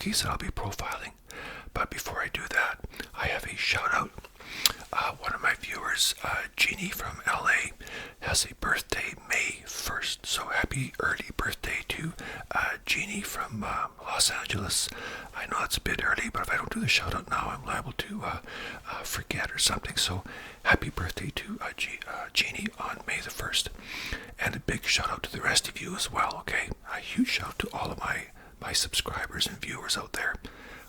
cookies that I'll be profiling. But before I do that, I have a shout out. One of my viewers, Jeannie from LA, has a birthday May 1st. So happy early birthday to Jeannie from Los Angeles. I know it's a bit early, but if I don't do the shout out now, I'm liable to forget or something. So happy birthday to Jeannie on May the 1st. And a big shout out to the rest of you as well, okay? A huge shout out to all of my subscribers and viewers out there.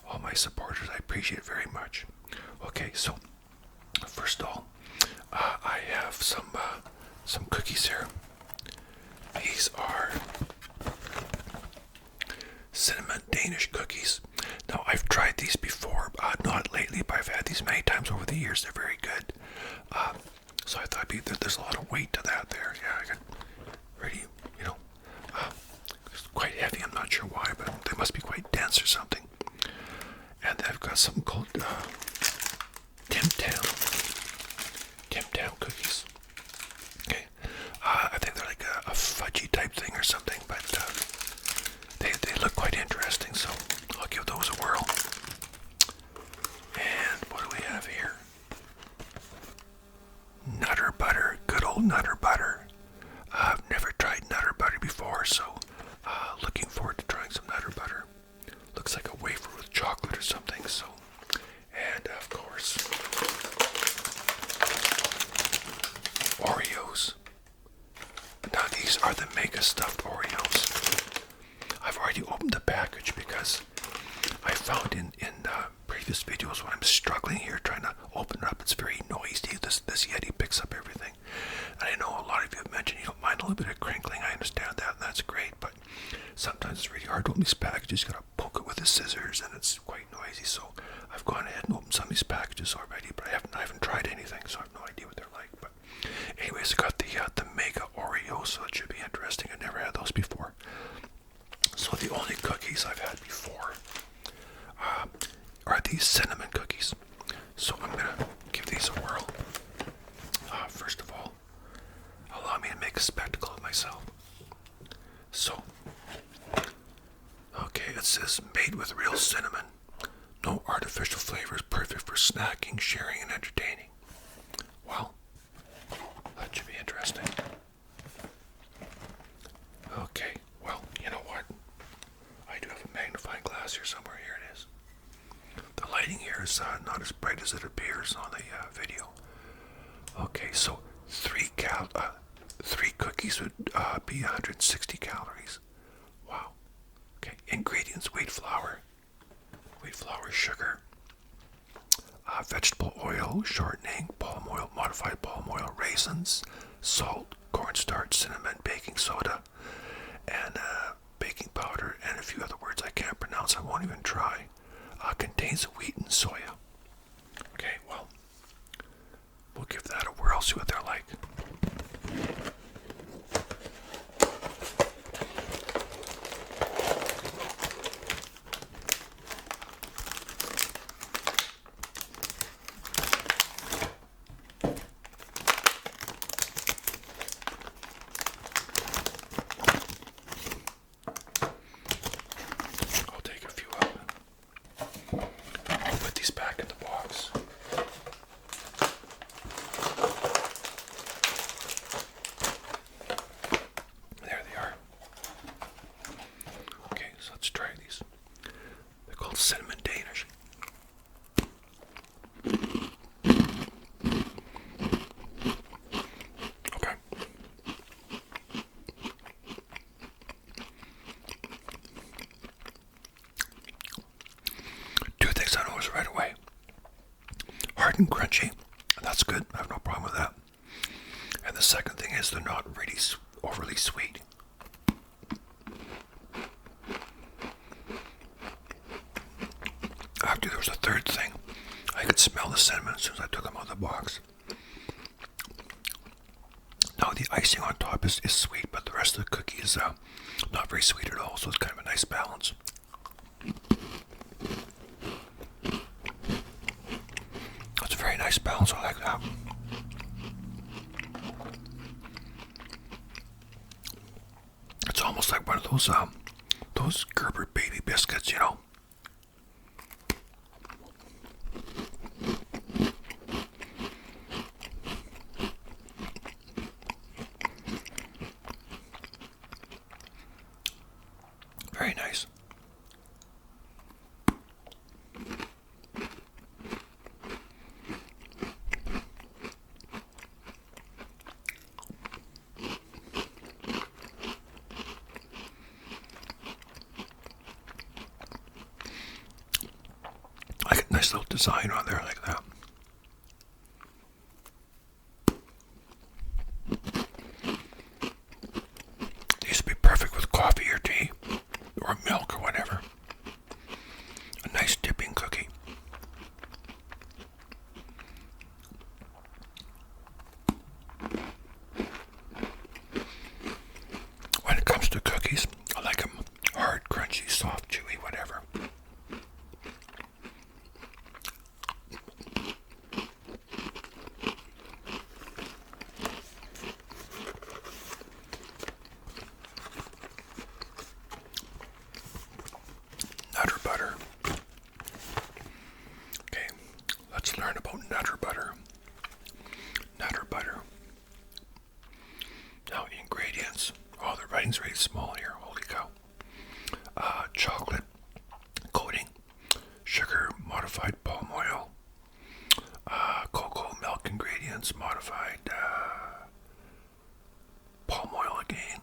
All my supporters, I appreciate it very much. Okay, so first of all, I have some cookies here. These are cinnamon Danish cookies. Now, I've tried these before, not lately, but I've had these many times over the years. They're very good. So I thought there's a lot of weight to that there. Yeah, I got really, it's quite heavy. I'm not sure why, but they must be quite dense or something. And I've got something called TIMTAM cookies. Okay, I think they're like a fudgy type thing or something, but they look quite interesting, so I'll give those a whirl. And what do we have here? Nutter butter, good old Nutter butter. I've never tried Nutter butter before, so looking forward to trying some Nutter butter. Looks like a wafer with chocolate or something, so. And of course, Oreos. Now these are the mega stuffed Oreos. I've already opened the package because I found in previous videos when I'm struggling here trying to open it up, it's very noisy. This Yeti picks up everything. And I know a lot of you have mentioned you don't mind a little bit of crinkling. I understand that, and that's great, but sometimes it's really hard to open these packages. You gotta poke it with the scissors, and it's quite noisy. So I've gone ahead and opened some of these packages already, but I haven't tried anything, so I have no idea what they're like. But anyways, I got the mega Oreo, so it should be interesting. I never had those before. So the only cookies I've had before are these cinnamon cookies. So I'm gonna give these a whirl. First of all, allow me to make a spectacle of myself. So, okay, it says made with real cinnamon. No artificial flavors, perfect for snacking, sharing, and entertaining. Well, that should be interesting. Okay, well, you know what? I do have a magnifying glass here somewhere. Here it is. The lighting here is not as bright as it appears on the video. Okay, so three cookies would be 160 calories. Wow. Okay, ingredients: wheat flour, sugar, vegetable oil, shortening, palm oil, modified palm oil, raisins, salt, cornstarch, cinnamon, baking soda, and baking powder, and a few other words I can't pronounce. I won't even try. Contains wheat and soya. Okay, well, we'll give that a whirl, see what they're like. I'll take a few up. I'll put these back in the box. There they are. Okay, so let's try these. They're called cinnamon Danish. Okay. Two things I noticed right away. Hard and crunchy. That's good. I have no problem with that. And the second thing is they're not really overly sweet. Actually, there was a third thing. I could smell the cinnamon as soon as I took them out of the box. Now the icing on top is sweet, but the rest of the cookie is not very sweet at all, so it's kind of a nice balance. It's a very nice balance, I like that. It's almost like one of those Gerber baby biscuits, you know. Nice little design on there like that. These would be perfect with coffee or tea or milk or whatever. A nice dipping cookie. When it comes to cookies, I like them hard, crunchy, soft, chewy, whatever. Nutter butter. Okay, let's learn about nutter butter. Nutter butter. Now, ingredients. Oh, the writing's really small here. Holy cow. Chocolate coating, sugar, modified palm oil, cocoa milk ingredients, modified palm oil again,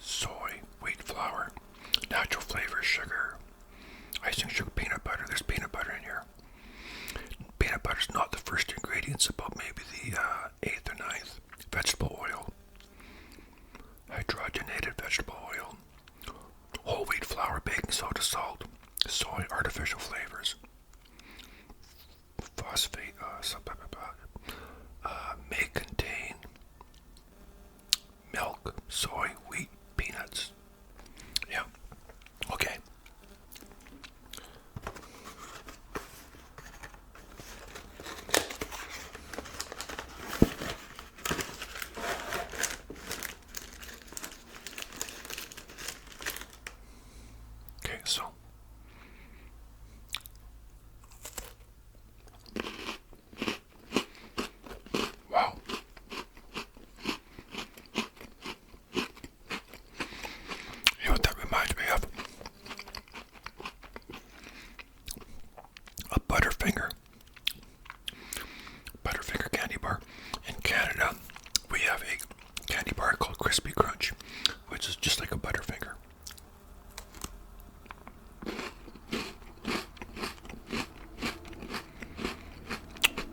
soy, wheat flour, natural flavor, sugar, icing sugar, peanut butter. There's peanut butter in here. Peanut butter's not the first ingredient, it's about maybe the 8th or 9th. Vegetable oil, hydrogenated vegetable oil, whole wheat flour, baking soda, salt, soy, artificial flavors, phosphate, may contain milk, soy, wheat, peanuts. Yeah. Okay. Okay, so wow. You know what that reminds me of? A Butterfinger. Butterfinger candy bar. In Canada, we have a candy bar called Crispy Crunch, which is just like a Butterfinger.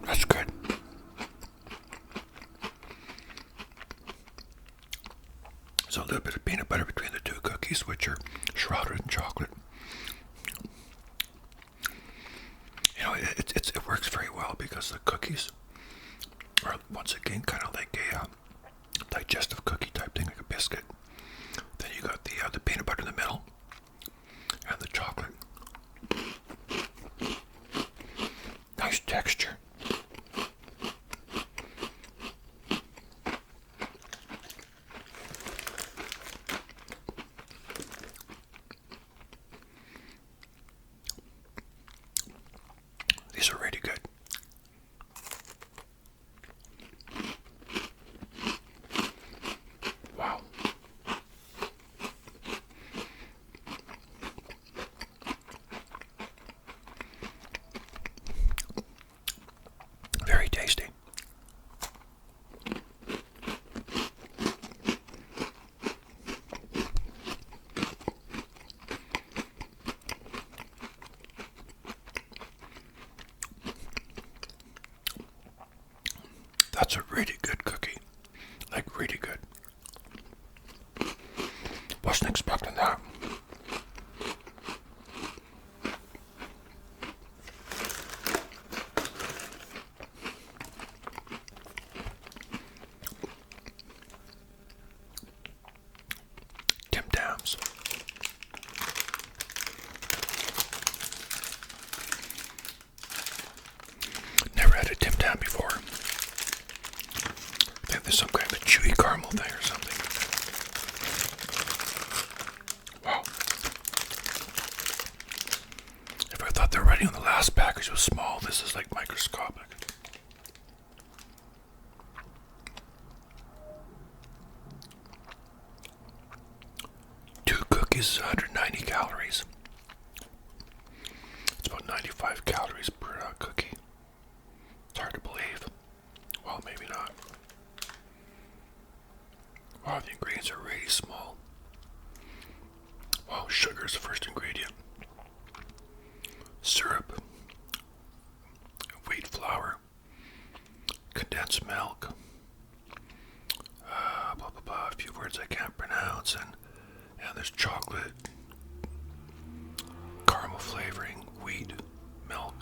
That's good. So a little bit of peanut butter between the two cookies, which are shrouded in chocolate. You know, it works very well because the cookies are once again kind of like a digestive cookie type thing, like a biscuit. Then you got the peanut butter in the middle and the chocolate. Nice texture. These are really good. Wow. Very tasty. That's a really good cookie. Like, really good. Wasn't expecting that. TIMTAMs. Never had a TIMTAM before. I think there's some kind of a chewy caramel thing or something. Wow. If I thought the writing on the last package was small, this is like microscopic. Two cookies is 190 calories. It's about 95 calories per cookie. It's hard to believe. Well, maybe not. Wow, the ingredients are really small. Wow, sugar is the first ingredient. Syrup, condensed milk, blah blah blah, a few words I can't pronounce, and there's chocolate, caramel flavoring, wheat, milk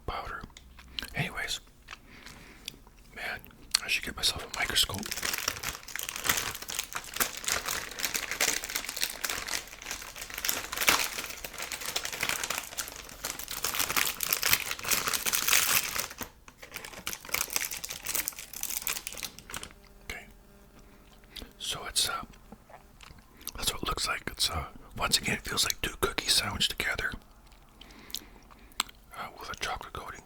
powder. Anyways, man, I should get myself a microscope. Okay, so it's that's what it looks like. It's once again, it feels like two cookies sandwiched together with a chocolate coating.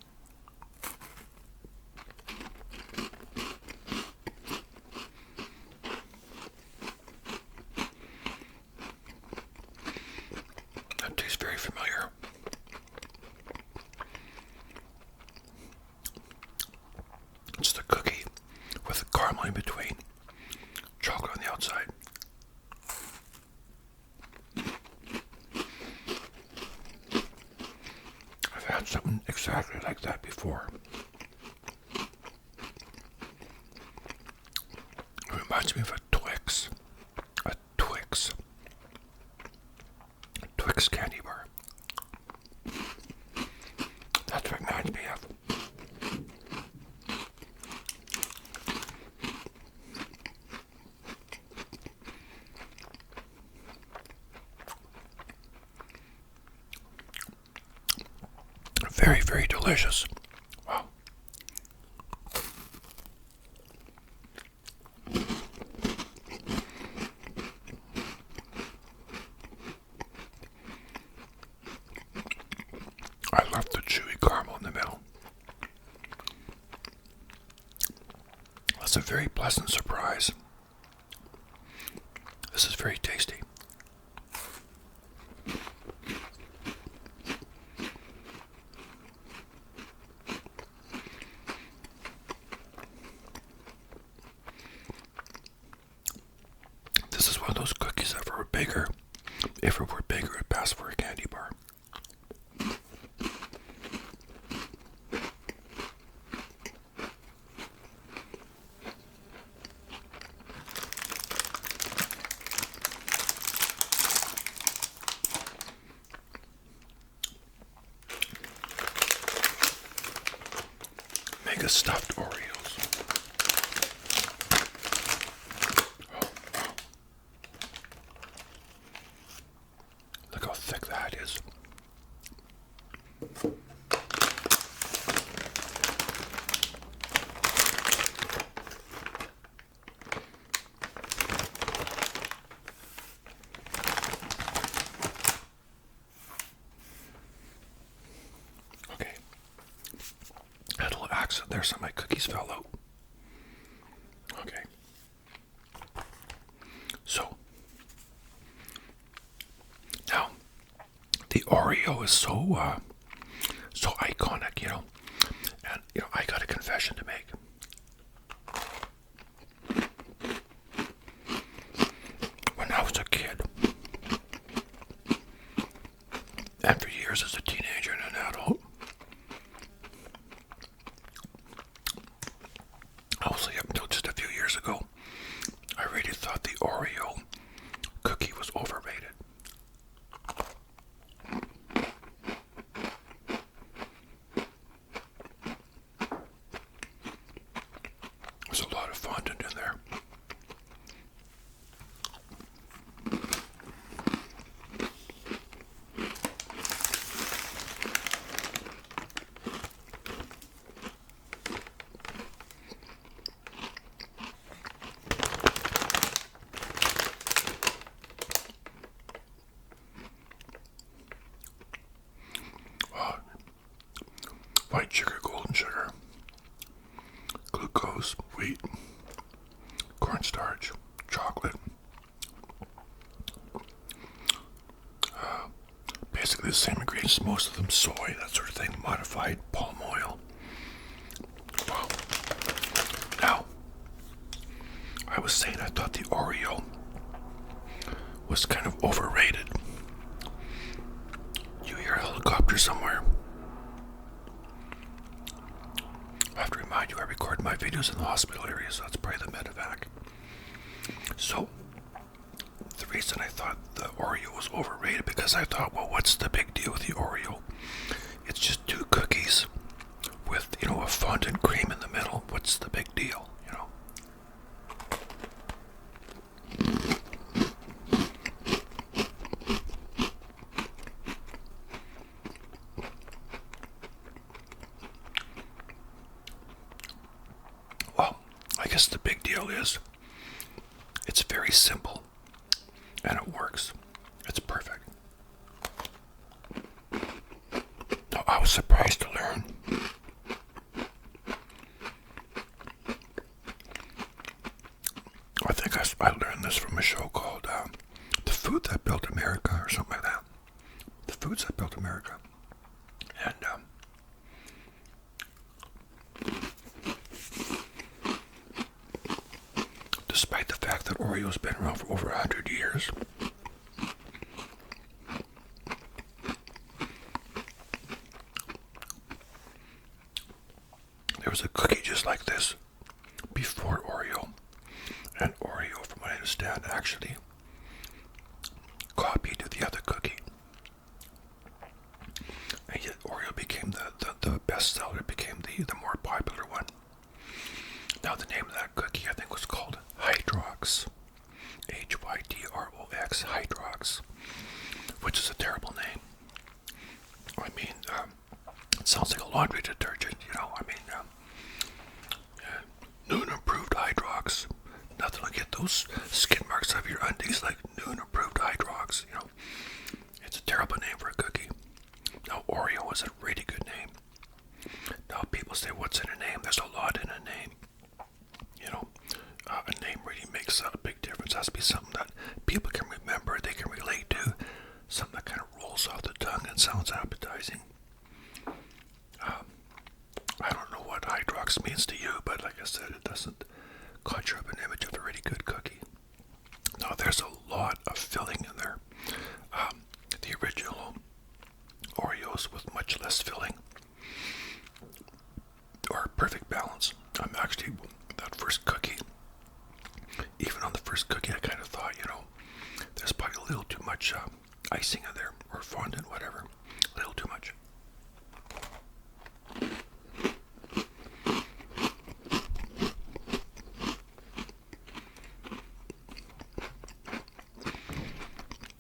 That tastes very familiar. It's the cookie with the caramel in between, chocolate on the outside. I've had something exactly like that before. It reminds me of a Twix. A Twix candy bar. That's what it reminds me of. Very, very delicious. Wow. I love the chewy caramel in the middle. That's a very pleasant surprise. This is very tasty. This is one of those cookies that were bigger. If it were bigger, it'd pass for a candy bar. Mega stuffed Oreos. Look how thick that is. Okay. Had a little accident there, some of my cookies fell out. Okay. So, now, the Oreo is so iconic, you know. And, you know, I got a confession to make. When I was a kid, and for years as a teenager and an adult, mostly up until just a few years ago, I really thought the Oreo cookie was overrated. There's a lot of fondant in there. White sugar, golden sugar, glucose, wheat, cornstarch, chocolate. Basically the same ingredients, most of them soy, that sort of thing, modified palm oil. Wow. Now, I was saying I thought the Oreo was kind of overrated. You hear a helicopter somewhere? I have to remind you, record my videos in the hospital area, so that's probably the medevac. So, the reason I thought the Oreo was overrated, because I thought, well, what's the big deal with the Oreo? It's just 2 cookies with, a fondant cream in the middle. What's the big deal, Well, I guess the big deal is it's very simple and it works. It's perfect. Now, I was surprised to learn I think I learned this from a show called The Food That Built America or something like that. The Foods That Built America. And despite the fact that Oreo's been around for over 100 years, there was a cookie just like this before Oreo. And Oreo, from what I understand, actually copied the other cookie. And yet Oreo became the best seller, became the more popular one. Now the name of that cookie, I think, was called Hydrox. Hydrox, Hydrox, which is a terrible name. I mean, it sounds like a laundry detergent, Noon Improved Hydrox. Nothing will get those skin marks of your undies like Noon Improved Hydrox, It's a terrible name for a cookie. Now, Oreo is a really good name. Now, people say, what's in a name? There's a lot in a name. A name really makes a big difference. It has to be something that people can remember, they can relate to, something that kind of rolls off the tongue and sounds appetizing. I don't know what Hydrox means to you, but like I said, it doesn't conjure up an image of a really good cookie. Now, there's a lot of filling in there. The original Oreos with much less filling are perfect balance. Actually, that first cookie, even on the first cookie, I kind of thought, there's probably a little too much icing in there, or fondant, whatever. A little too much.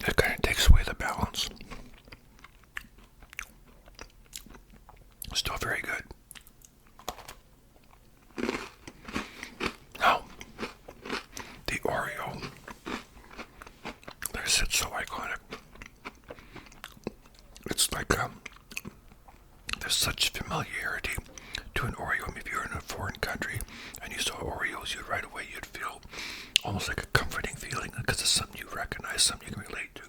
It kind of takes away the balance. Still very good. Now, the Oreo, like I said, so iconic. It's like there's such familiarity to an Oreo. I mean, if you're in a foreign country and you saw Oreos, right away you'd feel almost like a comforting feeling because it's something you recognize, something you can relate to.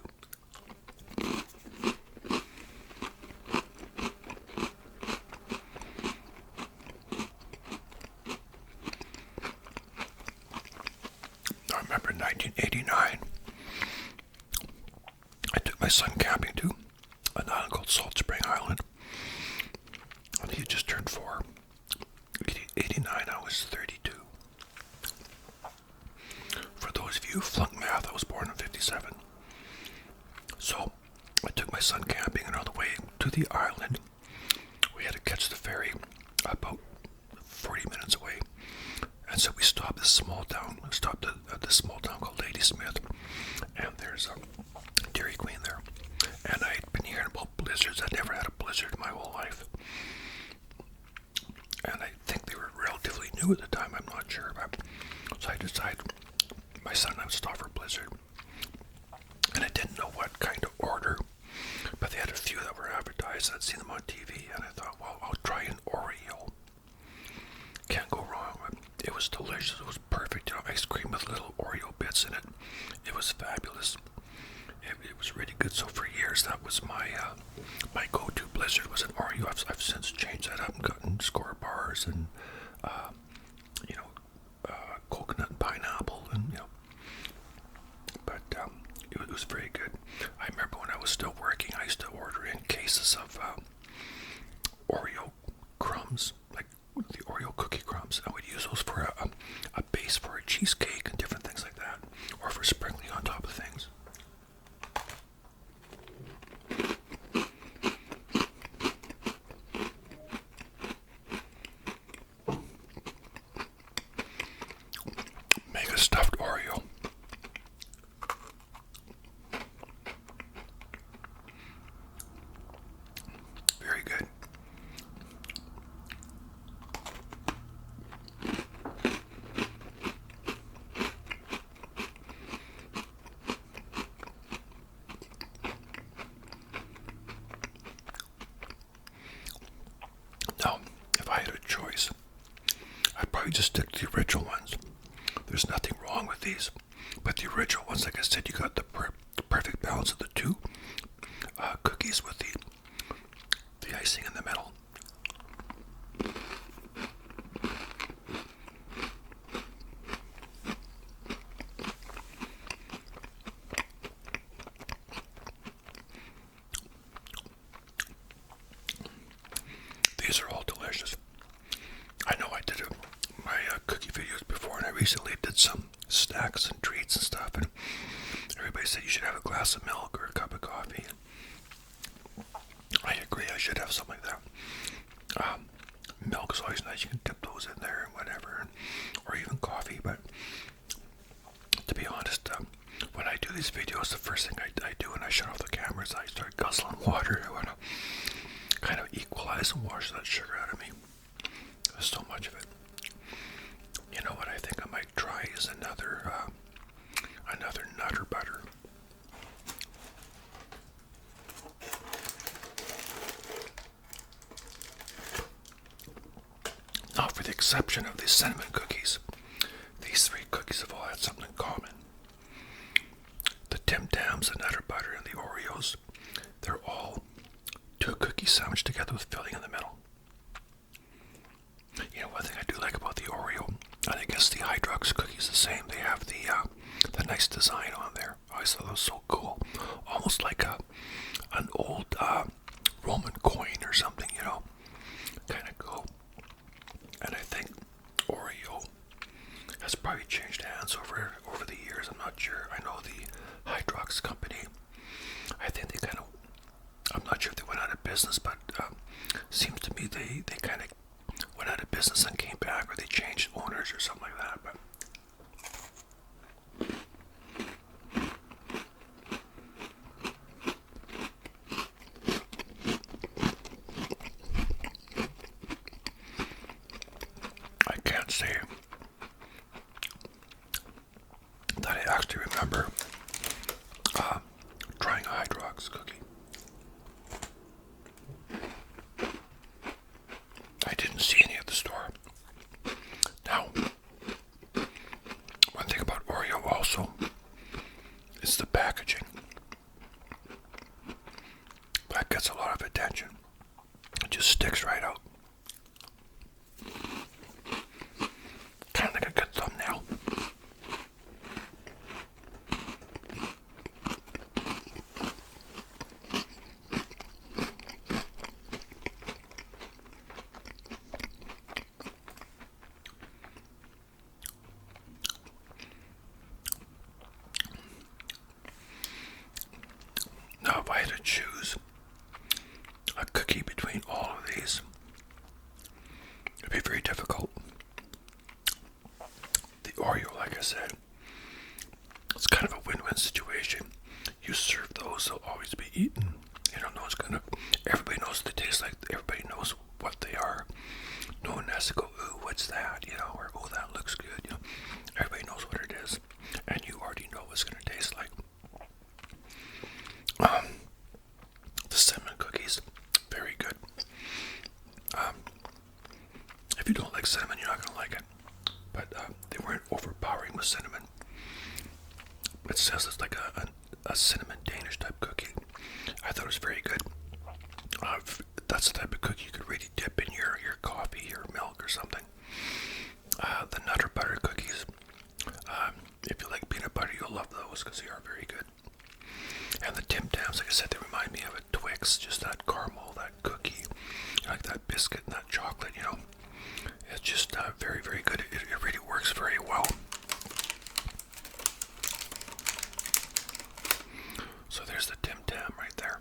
I remember in 1989, I took my son camping to an island called Salt Spring Island. And he had just turned 4. 89, I was 32. For those of you who flunked math, I was born in 57. So, I took my son camping, and on the way to the island, we had to catch the ferry about 40 minutes away. And so we stopped at this small town. We stopped at this small town called Ladysmith, and there's a Dairy Queen there. And I'd been hearing about blizzards. I'd never had a blizzard in my whole life. And I think they were relatively new at the time, I'm not sure. But, so I decided my son and I would stop for a blizzard. And I didn't know what kind of order, but they had a few that were advertised. I'd seen them on TV, and I thought, well, I'll try an Oreo. Can't go wrong. It was delicious. It was perfect. Ice cream with little Oreo bits in it. It was fabulous. It was really good. So for years, that was my go-to blizzard was an Oreo. I've since changed that up and gotten Score bars and coconut and pineapple, and but it was very good. I remember when I was still working, I used to order in cases of Oreo crumbs, like the Oreo cookie crumbs. Tams. I would use those for a base for a cheesecake and different things like that, or for sprinkling on top of things. Make a stuffed Oreo. Very good. Now, if I had a choice, I'd probably just stick to the original ones. There's nothing wrong with these, but the original ones, like I said, you got the perfect balance of the two cookies with the icing in the middle. These are all delicious. I know I did my cookie videos before, and I recently did some snacks and treats and stuff, and everybody said you should have a glass of milk or a cup of coffee. I agree, I should have something like that. Milk is always nice, you can dip those in there and whatever, or even coffee, but to be honest, when I do these videos, the first thing I do when I shut off the cameras, I start guzzling water. I want to kind of equalize and wash that sugar out of me. There's so much of it. You know what I think I might try is another Nutter Butter. Now, for the exception of the cinnamon cookies, these three cookies have all had something in common. The TIMTAMs, the Nutter Butter, and the Oreos, they're all two cookies sandwiched together with filling in the middle. You know, one thing I do like about the Oreo, and I guess the Hydrox cookies the same, they have the nice design on there. I always thought that was so cool. Almost like an old Roman coin or something, you know. Kind of cool. And I think Oreo has probably changed hands over the years. I'm not sure. I know the Hydrox company, I think they kind of, I'm not sure if they went out of business, but seems to me they kind of went out of business and came back, or they changed owners or something like that. But I can't say that I actually remember trying a Hydrox cookie. I didn't see any at the store. Now, one thing about Oreo also is the packaging. That gets a lot of attention. It just sticks right out. Kind of like a good thumbnail. Now, if I had to choose a cookie between all of these, it'd be very difficult. The Oreo, like I said, it's kind of a win-win situation. You serve those, they'll always be eaten. You know, no one's gonna, everybody knows what they taste like, everybody knows what they are. No one has to go, ooh, what's that? You know, or, oh, that looks good. You know, everybody knows what it is, and you already know what it's gonna taste like. The cinnamon cookies, very good. If you don't like cinnamon, you're not gonna like it. But they weren't overpowering with cinnamon. It says it's like a cinnamon Danish type cookie. I thought it was very good. That's the type of cookie you could really dip in your coffee or milk or something. The Nutter Butter cookies, if you like peanut butter, you'll love those because they are very good. And the TIMTAMs, like I said, they remind me of a Twix, just that caramel, that cookie, like that biscuit and that chocolate, you know. It's just very, very good. It really works very well. So there's the TIMTAM right there.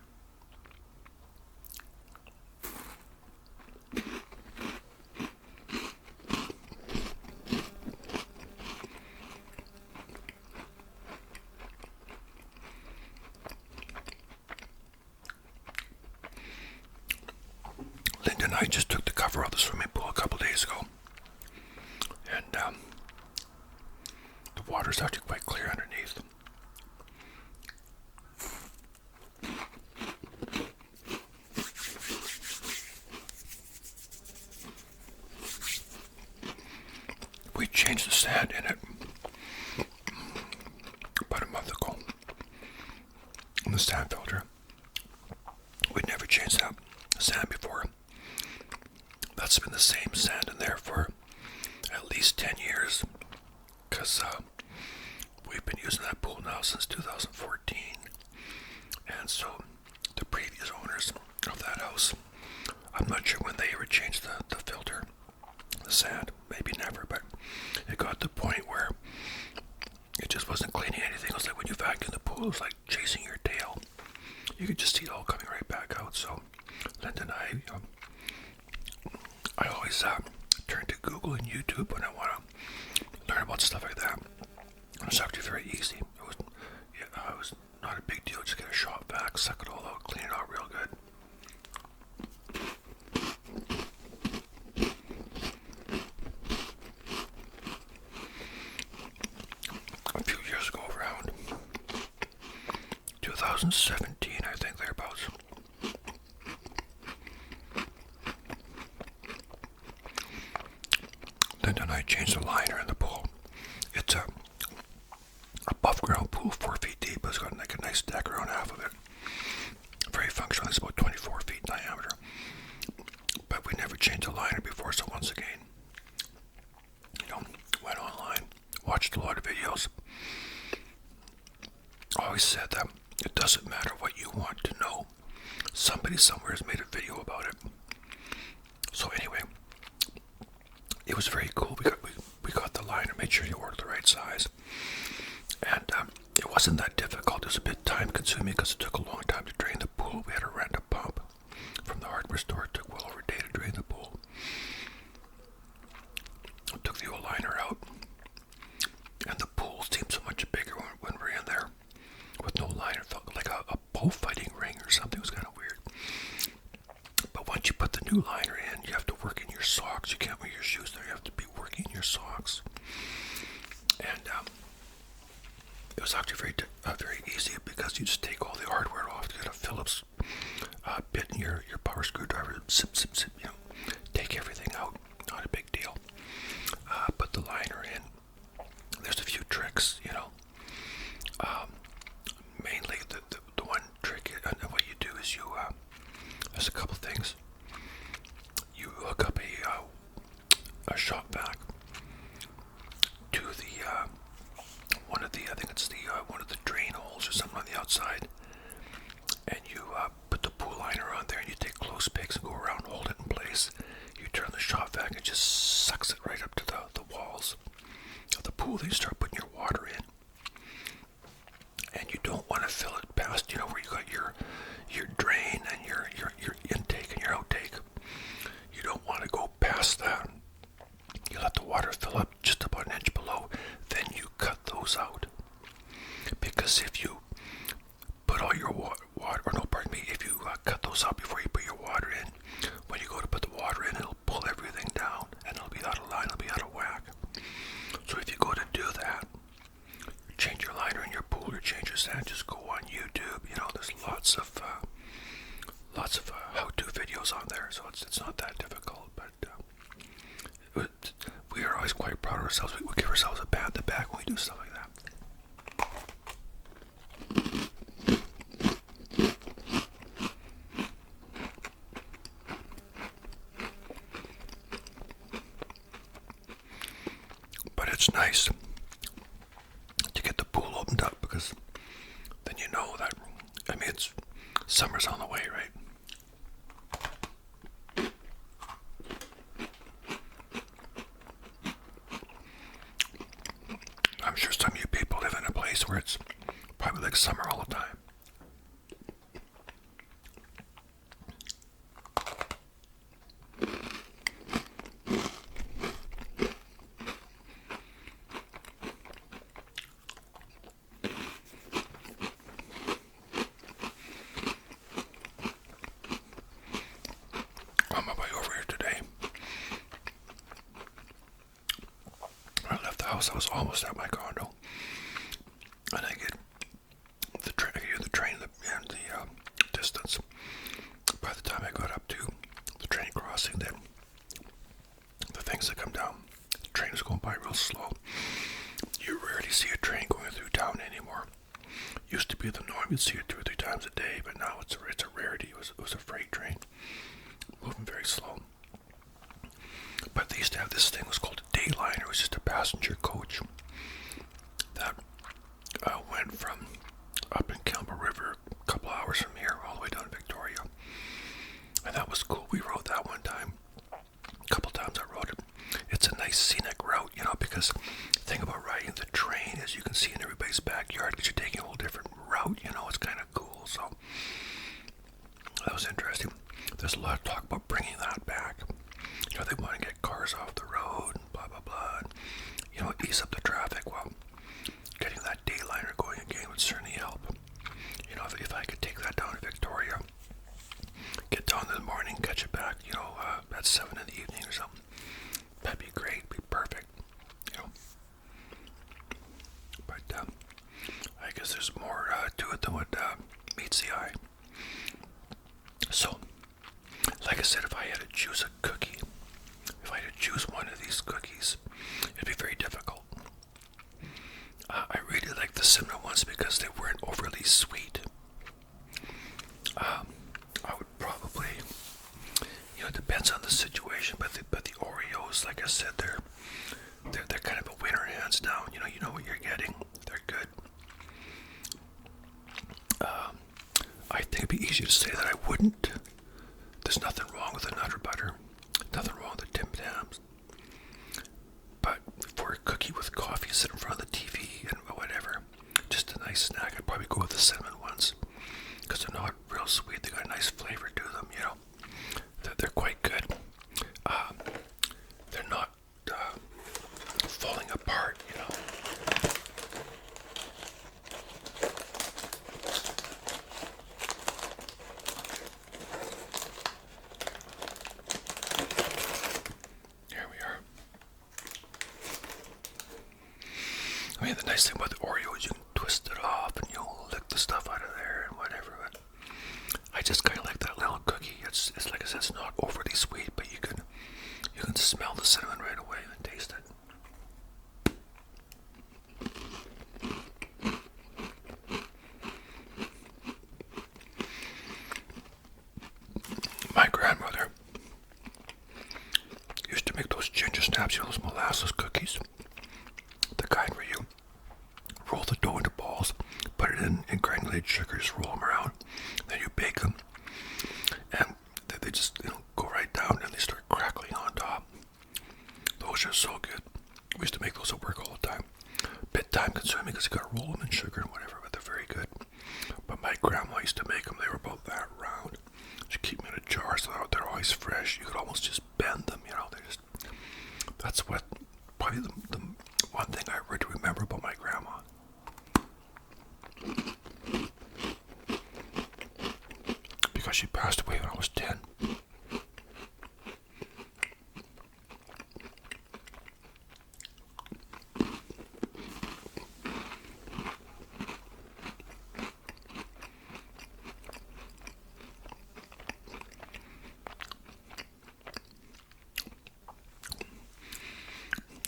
Linda and I just took the cover off the swimming pool a couple days ago, and the water's actually quite clear underneath. We changed the sand in it about a month ago in the sand filter. We'd never changed that sand before. That's been the same sand in there for at least 10 years, because we've been using that pool now since 2014. And so the previous owners of that house, I'm not sure when they ever changed the filter, the sand, maybe never, but it got to the point where it just wasn't cleaning anything. It was like when you vacuum the pool, it was like chasing your tail. You could just see it all coming right back out. So Linda and I always turn to Google and YouTube when I want to learn about stuff like that. It's actually very easy. It was not a big deal. Just get a shop vac, suck it all out, clean it out real good. A few years ago, around 2017, I think, thereabouts, Linda and I changed the liner in the pool. It's a above ground pool, 4 feet deep, but it's got like a nice deck around half of it. Very functional. It's about 24 feet in diameter. But we never changed the liner before, so once again, went online, watched a lot of videos. Always said that it doesn't matter what you want to know. Somebody somewhere has made a video about it. So anyway, it was very cool. We got the liner, made sure you ordered the right size. And it wasn't that difficult. It was a bit time consuming because it took a long time to drain the pool. We had to rent a pump from the hardware store. It took well over a day to drain the pool. I took the old liner out, and the pool seemed so much bigger when we were in there with no liner. It felt like a bullfighting ring or something. It was kind of weird. But once you put the new liner in, you have to work in your socks. You can't wear your shoes there. You have to be working in your socks. And it was actually very easy because you just take all the hardware off. You get a Phillips bit in your power screwdriver, zip, take everything out. Not a big deal. Put the liner in. There's a few tricks, mainly the one trick, and what you do is there's a couple things. You hook up a shop vac to the I think it's one of the drain holes or something on the outside, and you put the pool liner on there, and you take clothes picks and go around, hold it in place. You turn the shop vac, and it just sucks it right up to the walls of the pool. Then you start putting your water in, and you don't want to fill it past, where you got your drain and your intake and your outtake. You don't want to go past that. You let the water fill up just about an inch below, then you cut those out. Because if you put all your if you cut those out before you put your water in, when you go to put the water in, it'll pull everything down, and it'll be out of line, it'll be out of whack. So if you go to do that, change your liner in your pool or change your sand, just go on YouTube. There's lots of how-to videos on there, so it's not that difficult. But we are always quite proud of ourselves. We give ourselves a pat on the back when we do stuff like that. But it's nice to get the pool opened up, because then you know that, it's summer's on the way, right? where it's probably like summer all the time. On my way over here today, when I left the house, I was almost at my condo, and I get the train, I hear the train in the distance. By the time I got up to the train crossing, then the things that come down, the train is going by real slow. You rarely see a train going through town anymore. Used to be the norm, you'd see it 2 or 3 times a day, but now it's a rarity. It was a freight train, moving very slow. But they used to have this thing, it was called a dayliner. It was just a passenger coach that went from up in Campbell River, a couple hours from here, all the way down to Victoria. And that was cool. We rode that one time. A couple times I rode it. It's a nice scenic route, you know, because the thing about riding the train is you can see in everybody's backyard because you're taking a whole different route, you know. It's kind of cool. So that was interesting. There's a lot of talk about bringing that back. You know, they want to get cars off the road and blah, blah, blah. And, you know, ease up the traffic. Well, getting that dayliner going again would certainly help. You know, if I could take that down to Victoria, get down in the morning, catch it back, you know, at 7 in the evening or something, that'd be great, be perfect, you know. But I guess there's more to it than what meets the eye. So, like I said, if I had to choose a cookie, if I had to choose one of these cookies, it'd be very difficult. I really like the cinnamon ones because they weren't overly sweet. I would probably, you know, it depends on the situation, but the Oreos, like I said, they're kind of a winner, hands down. You know what you're getting. They're good. I think it'd be easier to say that I wouldn't. There's nothing wrong with the Nutter Butter, nothing wrong with the TIMTAMs. But for a cookie with coffee, sit in front of the TV and whatever, just a nice snack, I'd probably go with the cinnamon ones because they're not real sweet. They got a nice flavor to them, you know. They're quite good. They're not falling apart, you know. Here we are. I mean, the nice thing about the Oreo is you can twist it off and you'll lick the stuff out of there and whatever. But I just kind of like that little cookie. It's like I said, it's not overly sweet, but you can smell the cinnamon right away and taste it. My grandmother used to make those ginger snaps, you know, those molasses cookies. The kind where you roll the dough into balls, put it in granulated sugar, just roll them around, then you bake them, and they just, you know, go right down and they start crackling on top. Those are so good. We used to make those at work all the time. Bit time consuming because you got to roll them in sugar and whatever, but they're very good. But my grandma used to make them. They were about that round. She keep them in a jar so they're always fresh. You could almost just bend them, you know. That's what probably the one thing I really remember about my grandma. Because she passed away when I was 10.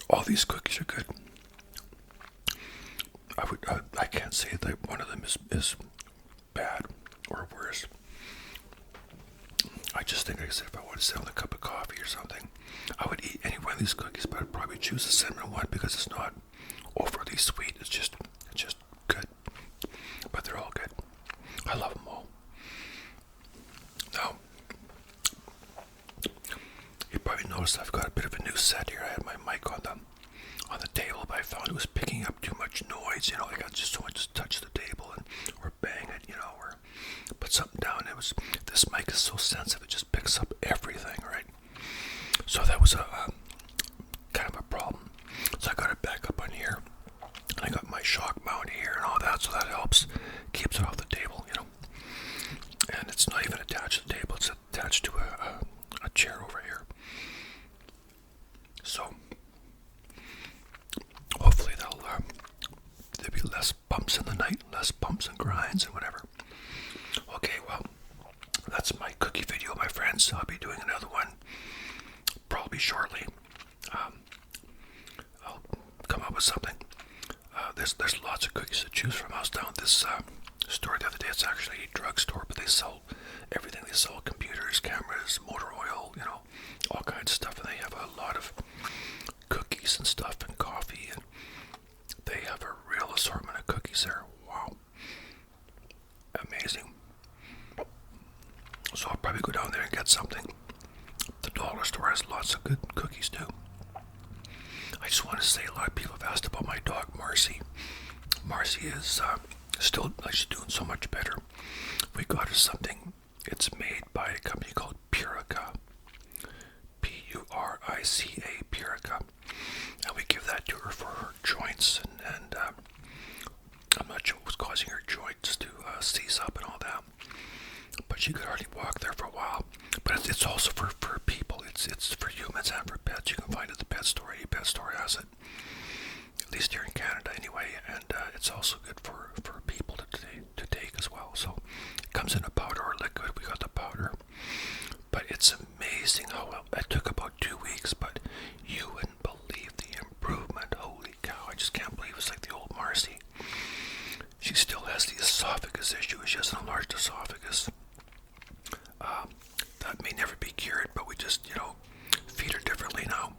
All these cookies are good. I can't say that one of them is bad or worse. I just think, like I said, if I wanted to sit with a cup of coffee or something, I would eat any one of these cookies, but I'd probably choose the cinnamon one because it's not overly sweet. It's just good. But they're all good. I love them all. Now, you probably noticed I've got a bit of a new set here. I had my mic on on the table, but I found it was picking up too much noise. You know, like I just so much to touch the table or bang it, you know, or put something down. This mic is so sensitive, it just picks up everything, right? So that was a kind of a problem. So I got it back up on here, and I got my shock mount here and all that, so that helps, keeps it off the table, you know. And it's not even attached to the table; it's attached to a chair over here. So hopefully there'll be less bumps in the night, less bumps and grinds and whatever. Okay, well, that's my cookie video, my friends. I'll be doing another one probably shortly. I'll come up with something. There's lots of cookies to choose from. I was down at this store the other day. It's actually a drugstore, but they sell everything. They sell computers, cameras, motor oil, you know, all kinds of stuff. And they have a lot of cookies and stuff and coffee, and they have a real assortment of cookies there. Wow. Amazing. So I'll probably go down there and get something. The dollar store has lots of good cookies too. I just want to say, a lot of people have asked about my dog Marcy. Marcy is still, like, she's doing so much better. We got her something. It's made by a company called Purica. Purica, Purica. And we give that to her for her joints, and I'm not sure what was causing her joints to seize up and all that. But she could hardly walk there for a while. But it's also for people. It's for humans and for pets. You can find it at the pet store. Any pet store has it. At least here in Canada anyway. And it's also good for people to take as well. So it comes in a powder or liquid. We got the powder. But it's amazing how well. It took about 2 weeks, but you wouldn't believe the improvement. Holy cow. I just can't believe it's like the old Marcy. She still has the esophagus issue. She has an enlarged esophagus. That may never be cured, but we just, you know, feed her differently now.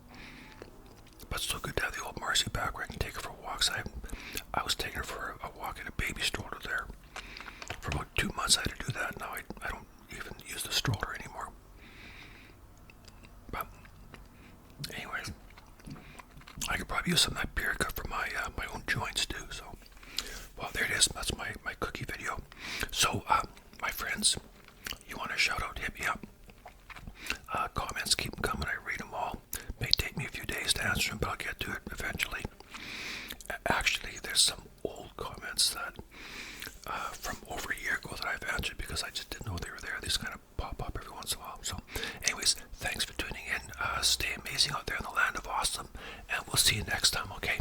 But it's still good to have the old Marcy back where I can take her for walks. I was taking her for a walk in a baby stroller there. For about 2 months I had to do that. Now I don't even use the stroller anymore. But anyway, I could probably use some of that Purica for my own joints too. So, well, there it is. That's my cookie video. So, my friends, you want a shout out, hit me up. Comments, keep them coming. I read them all. May take me a few days to answer them, but I'll get to it eventually. Actually, there's some old comments that from over a year ago that I've answered because I just didn't know they were there. These kind of pop up every once in a while. So anyways, thanks for tuning in. Stay amazing out there in the land of awesome, and we'll see you next time, okay?